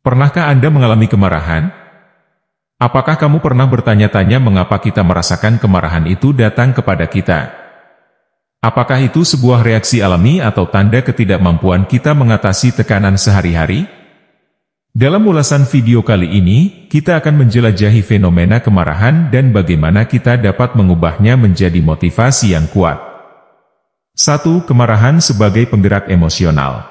Pernahkah Anda mengalami kemarahan? Apakah kamu pernah bertanya-tanya mengapa kita merasakan kemarahan itu datang kepada kita? Apakah itu sebuah reaksi alami atau tanda ketidakmampuan kita mengatasi tekanan sehari-hari? Dalam ulasan video kali ini, kita akan menjelajahi fenomena kemarahan dan bagaimana kita dapat mengubahnya menjadi motivasi yang kuat. 1. Kemarahan sebagai penggerak emosional.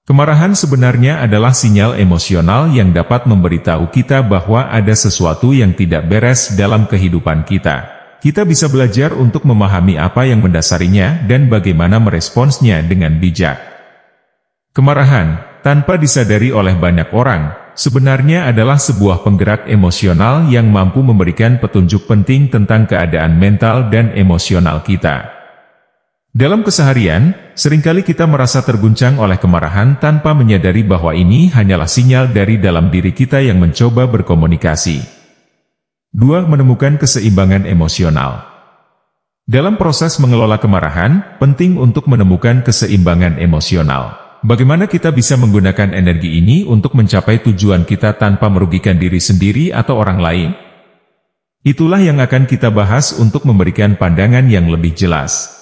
Kemarahan sebenarnya adalah sinyal emosional yang dapat memberitahu kita bahwa ada sesuatu yang tidak beres dalam kehidupan kita. Kita bisa belajar untuk memahami apa yang mendasarinya dan bagaimana meresponsnya dengan bijak. Kemarahan, tanpa disadari oleh banyak orang, sebenarnya adalah sebuah penggerak emosional yang mampu memberikan petunjuk penting tentang keadaan mental dan emosional kita. Dalam keseharian, seringkali kita merasa terguncang oleh kemarahan tanpa menyadari bahwa ini hanyalah sinyal dari dalam diri kita yang mencoba berkomunikasi. 2. Menemukan keseimbangan emosional. Dalam proses mengelola kemarahan, penting untuk menemukan keseimbangan emosional. Bagaimana kita bisa menggunakan energi ini untuk mencapai tujuan kita tanpa merugikan diri sendiri atau orang lain? Itulah yang akan kita bahas untuk memberikan pandangan yang lebih jelas.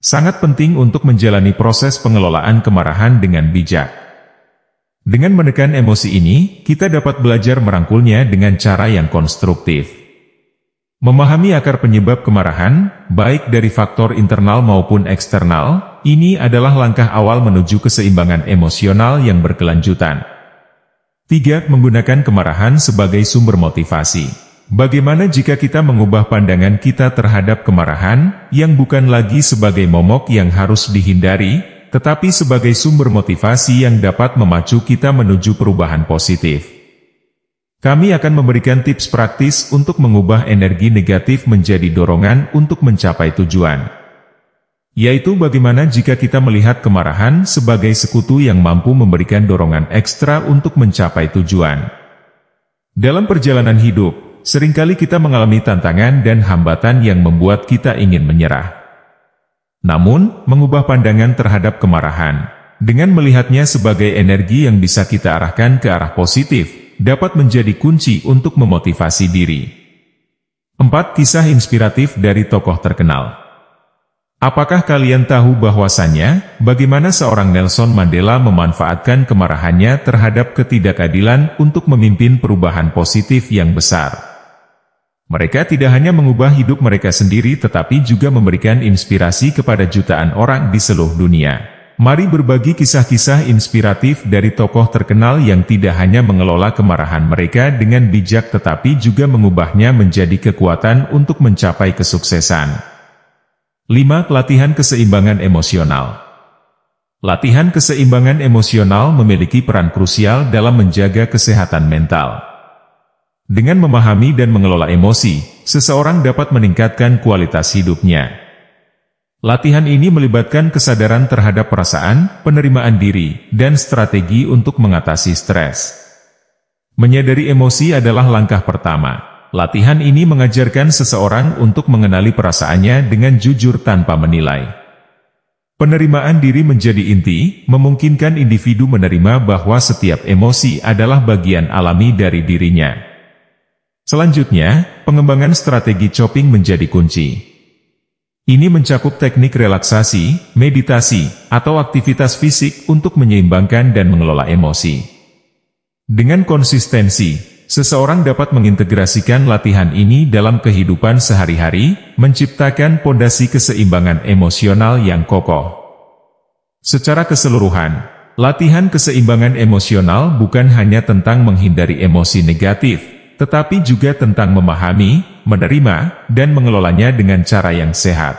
Sangat penting untuk menjalani proses pengelolaan kemarahan dengan bijak. Dengan menekan emosi ini, kita dapat belajar merangkulnya dengan cara yang konstruktif. Memahami akar penyebab kemarahan, baik dari faktor internal maupun eksternal, ini adalah langkah awal menuju keseimbangan emosional yang berkelanjutan. 3. Menggunakan kemarahan sebagai sumber motivasi. Bagaimana jika kita mengubah pandangan kita terhadap kemarahan, yang bukan lagi sebagai momok yang harus dihindari, tetapi sebagai sumber motivasi yang dapat memacu kita menuju perubahan positif? Kami akan memberikan tips praktis untuk mengubah energi negatif menjadi dorongan untuk mencapai tujuan. Yaitu bagaimana jika kita melihat kemarahan sebagai sekutu yang mampu memberikan dorongan ekstra untuk mencapai tujuan. Dalam perjalanan hidup, seringkali kita mengalami tantangan dan hambatan yang membuat kita ingin menyerah. Namun, mengubah pandangan terhadap kemarahan, dengan melihatnya sebagai energi yang bisa kita arahkan ke arah positif, dapat menjadi kunci untuk memotivasi diri. 4. Kisah inspiratif dari tokoh terkenal. Apakah kalian tahu bahwasannya, bagaimana seorang Nelson Mandela memanfaatkan kemarahannya terhadap ketidakadilan untuk memimpin perubahan positif yang besar? Mereka tidak hanya mengubah hidup mereka sendiri tetapi juga memberikan inspirasi kepada jutaan orang di seluruh dunia. Mari berbagi kisah-kisah inspiratif dari tokoh terkenal yang tidak hanya mengelola kemarahan mereka dengan bijak tetapi juga mengubahnya menjadi kekuatan untuk mencapai kesuksesan. 5. Latihan keseimbangan emosional. Latihan keseimbangan emosional memiliki peran krusial dalam menjaga kesehatan mental. Dengan memahami dan mengelola emosi, seseorang dapat meningkatkan kualitas hidupnya. Latihan ini melibatkan kesadaran terhadap perasaan, penerimaan diri, dan strategi untuk mengatasi stres. Menyadari emosi adalah langkah pertama. Latihan ini mengajarkan seseorang untuk mengenali perasaannya dengan jujur tanpa menilai. Penerimaan diri menjadi inti, memungkinkan individu menerima bahwa setiap emosi adalah bagian alami dari dirinya. Selanjutnya, pengembangan strategi coping menjadi kunci. Ini mencakup teknik relaksasi, meditasi, atau aktivitas fisik untuk menyeimbangkan dan mengelola emosi. Dengan konsistensi, seseorang dapat mengintegrasikan latihan ini dalam kehidupan sehari-hari, menciptakan pondasi keseimbangan emosional yang kokoh. Secara keseluruhan, latihan keseimbangan emosional bukan hanya tentang menghindari emosi negatif, tetapi juga tentang memahami, menerima, dan mengelolanya dengan cara yang sehat.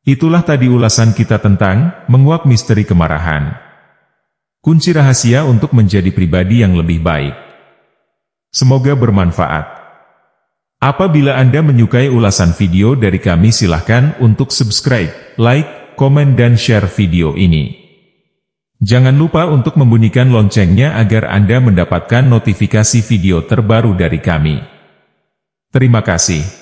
Itulah tadi ulasan kita tentang menguak misteri kemarahan. Kunci rahasia untuk menjadi pribadi yang lebih baik. Semoga bermanfaat. Apabila Anda menyukai ulasan video dari kami silahkan untuk subscribe, like, komen dan share video ini. Jangan lupa untuk membunyikan loncengnya agar Anda mendapatkan notifikasi video terbaru dari kami. Terima kasih.